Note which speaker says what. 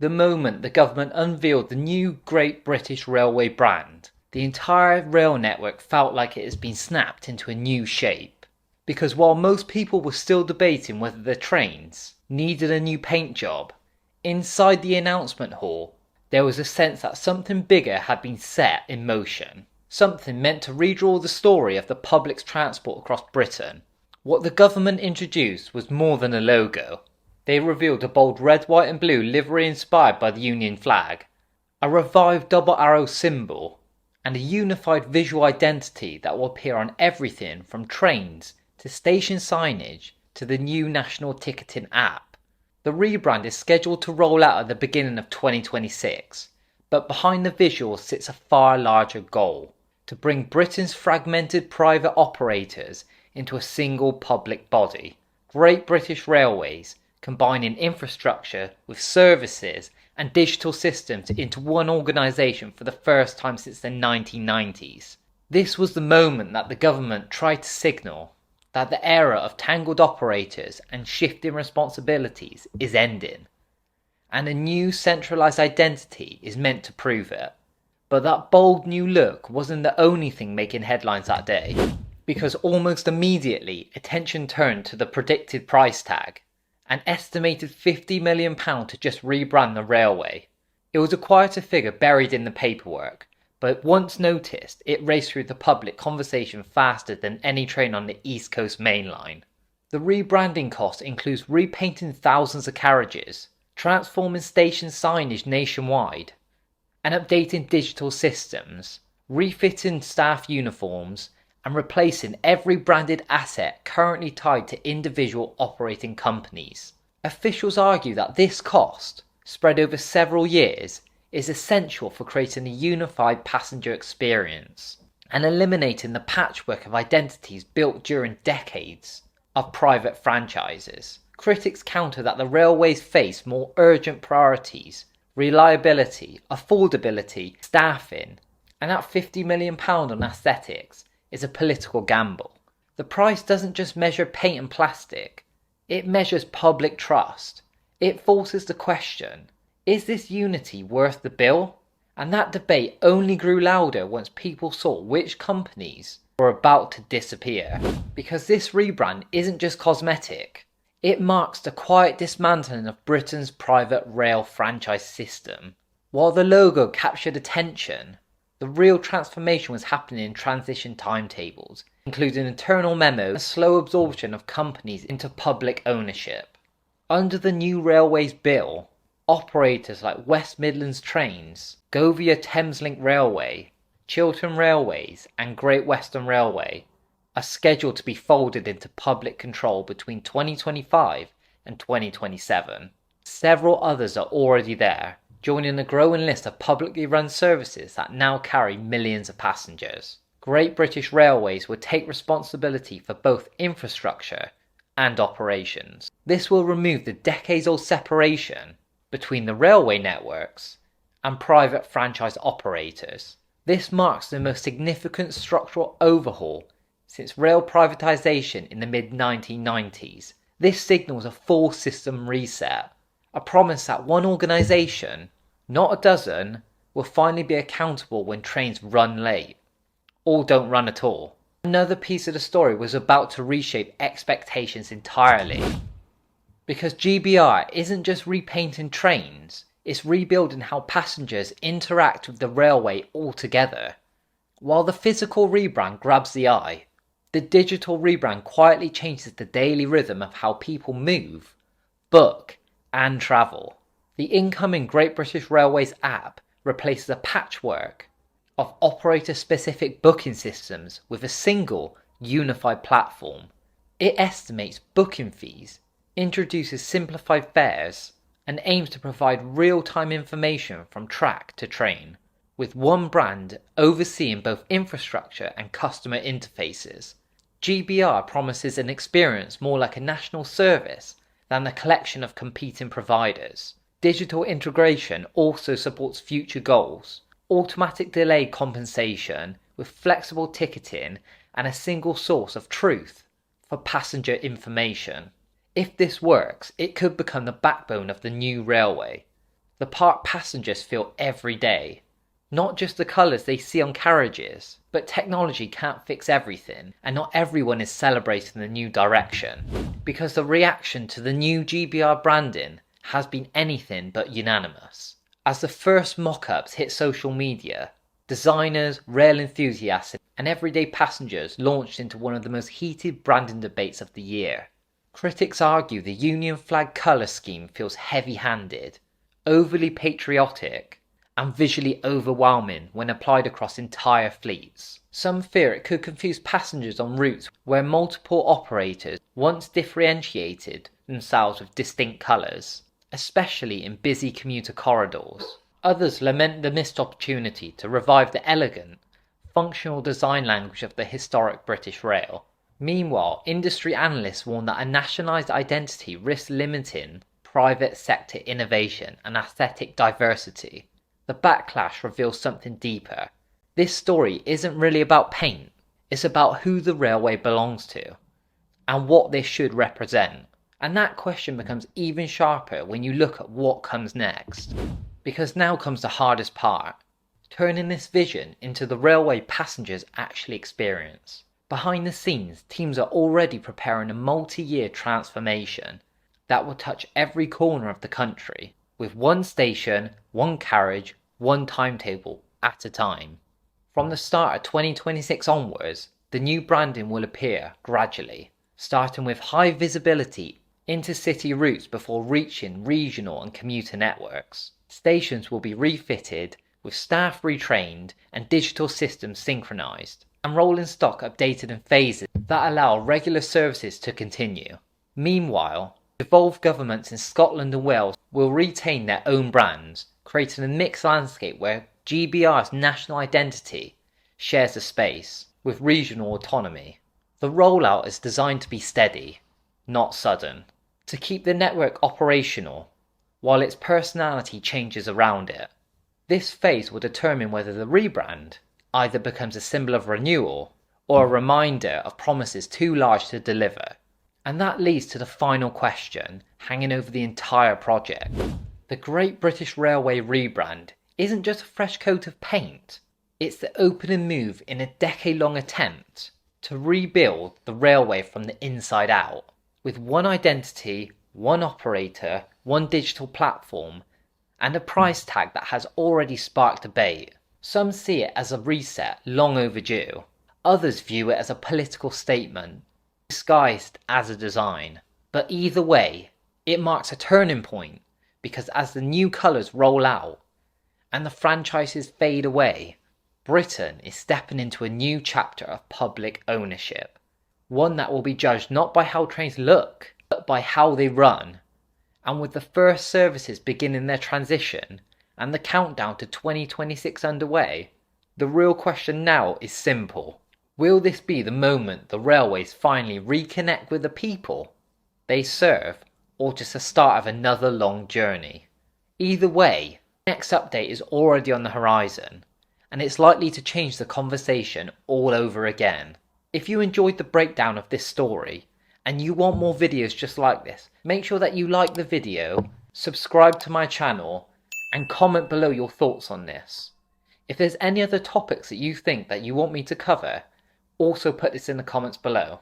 Speaker 1: The moment the government unveiled the new Great British Railway brand, the entire rail network felt like it has been snapped into a new shape. Because while most people were still debating whether the trains needed a new paint job, inside the announcement hall, there was a sense that something bigger had been set in motion. Something meant to redraw the story of the public's transport across Britain. What the government introduced was more than a logo. They revealed a bold red, white and blue livery inspired by the Union flag, a revived double arrow symbol, and a unified visual identity that will appear on everything from trains to station signage to the new national ticketing app. The rebrand is scheduled to roll out at the beginning of 2026, but behind the visuals sits a far larger goal: to bring Britain's fragmented private operators into a single public body. Great British Railways, combining infrastructure with services and digital systems into one organisation for the first time since the 1990s. This was the moment that the government tried to signal that the era of tangled operators and shifting responsibilities is ending, and a new centralised identity is meant to prove it. But that bold new look wasn't the only thing making headlines that day, because almost immediately attention turned to the predicted price tag. An estimated £50 million to just rebrand the railway. It was a quieter figure buried in the paperwork, but once noticed, it raced through the public conversation faster than any train on the East Coast Main Line. The rebranding cost includes repainting thousands of carriages, transforming station signage nationwide, and updating digital systems, refitting staff uniforms, and replacing every branded asset currently tied to individual operating companies. Officials argue that this cost, spread over several years, is essential for creating a unified passenger experience and eliminating the patchwork of identities built during decades of private franchises. Critics counter that the railways face more urgent priorities: reliability, affordability, staffing, and that £50 million on aesthetics is a political gamble. The price doesn't just measure paint and plastic, it measures public trust. It forces the question, is this unity worth the bill? And that debate only grew louder once people saw which companies were about to disappear. Because this rebrand isn't just cosmetic, it marks the quiet dismantling of Britain's private rail franchise system. While the logo captured attention, the real transformation was happening in transition timetables, including internal memos and slow absorption of companies into public ownership. Under the new Railways Bill, operators like West Midlands Trains, Govia Thameslink Railway, Chiltern Railways and Great Western Railway are scheduled to be folded into public control between 2025 and 2027. Several others are already there, joining a growing list of publicly run services that now carry millions of passengers. Great British Railways will take responsibility for both infrastructure and operations. This will remove the decades-old separation between the railway networks and private franchise operators. This marks the most significant structural overhaul since rail privatisation in the mid-1990s. This signals a full system reset, a promise that one organisation, not a dozen, will finally be accountable when trains run late, or don't run at all. Another piece of the story was about to reshape expectations entirely. Because GBR isn't just repainting trains, it's rebuilding how passengers interact with the railway altogether. While the physical rebrand grabs the eye, the digital rebrand quietly changes the daily rhythm of how people move, book, and travel. The incoming Great British Railways app replaces a patchwork of operator-specific booking systems with a single, unified platform. It estimates booking fees, introduces simplified fares, and aims to provide real-time information from track to train, with one brand overseeing both infrastructure and customer interfaces. GBR promises an experience more like a national service than a collection of competing providers. Digital integration also supports future goals: automatic delay compensation with flexible ticketing and a single source of truth for passenger information. If this works, it could become the backbone of the new railway, the part passengers feel every day. Not just the colours they see on carriages, but technology can't fix everything, and not everyone is celebrating the new direction, because the reaction to the new GBR branding has been anything but unanimous. As the first mock-ups hit social media, designers, rail enthusiasts, and everyday passengers launched into one of the most heated branding debates of the year. Critics argue the Union flag colour scheme feels heavy-handed, overly patriotic, and visually overwhelming when applied across entire fleets. Some fear it could confuse passengers on routes where multiple operators once differentiated themselves with distinct colours, especially in busy commuter corridors. Others lament the missed opportunity to revive the elegant, functional design language of the historic British Rail. Meanwhile, industry analysts warn that a nationalised identity risks limiting private sector innovation and aesthetic diversity. The Backlash reveals something deeper. This story isn't really about paint, it's about who the railway belongs to, and what this should represent. And that question becomes even sharper when you look at what comes next. Because now comes the hardest part, turning this vision into the railway passengers actually experience. Behind the scenes, teams are already preparing a multi-year transformation that will touch every corner of the country, with one station, one carriage, one timetable at a time. From the start of 2026 onwards, the new branding will appear gradually, starting with high visibility intercity routes before reaching regional and commuter networks. Stations will be refitted, with staff retrained and digital systems synchronised, and rolling stock updated in phases that allow regular services to continue. Meanwhile, devolved governments in Scotland and Wales will retain their own brands, creating a mixed landscape where GBR's national identity shares a space with regional autonomy. The rollout is designed to be steady, not sudden, to keep the network operational while its personality changes around it. This phase will determine whether the rebrand either becomes a symbol of renewal or a reminder of promises too large to deliver. And that leads to the final question hanging over the entire project. The Great British Railway rebrand isn't just a fresh coat of paint, it's the opening move in a decade-long attempt to rebuild the railway from the inside out, with one identity, one operator, one digital platform, and a price tag that has already sparked debate. Some see it as a reset long overdue, others view it as a political statement disguised as a design. But either way, it marks a turning point, because as the new colours roll out and the franchises fade away, Britain is stepping into a new chapter of public ownership, one that will be judged not by how trains look, but by how they run. And with the first services beginning their transition and the countdown to 2026 underway, the real question now is simple. Will this be the moment the railways finally reconnect with the people they serve, or just the start of another long journey? Either way, the next update is already on the horizon, and it's likely to change the conversation all over again. If you enjoyed the breakdown of this story, and you want more videos just like this, make sure that you like the video, subscribe to my channel, and comment below your thoughts on this. If there's any other topics that you think that you want me to cover, also put this in the comments below.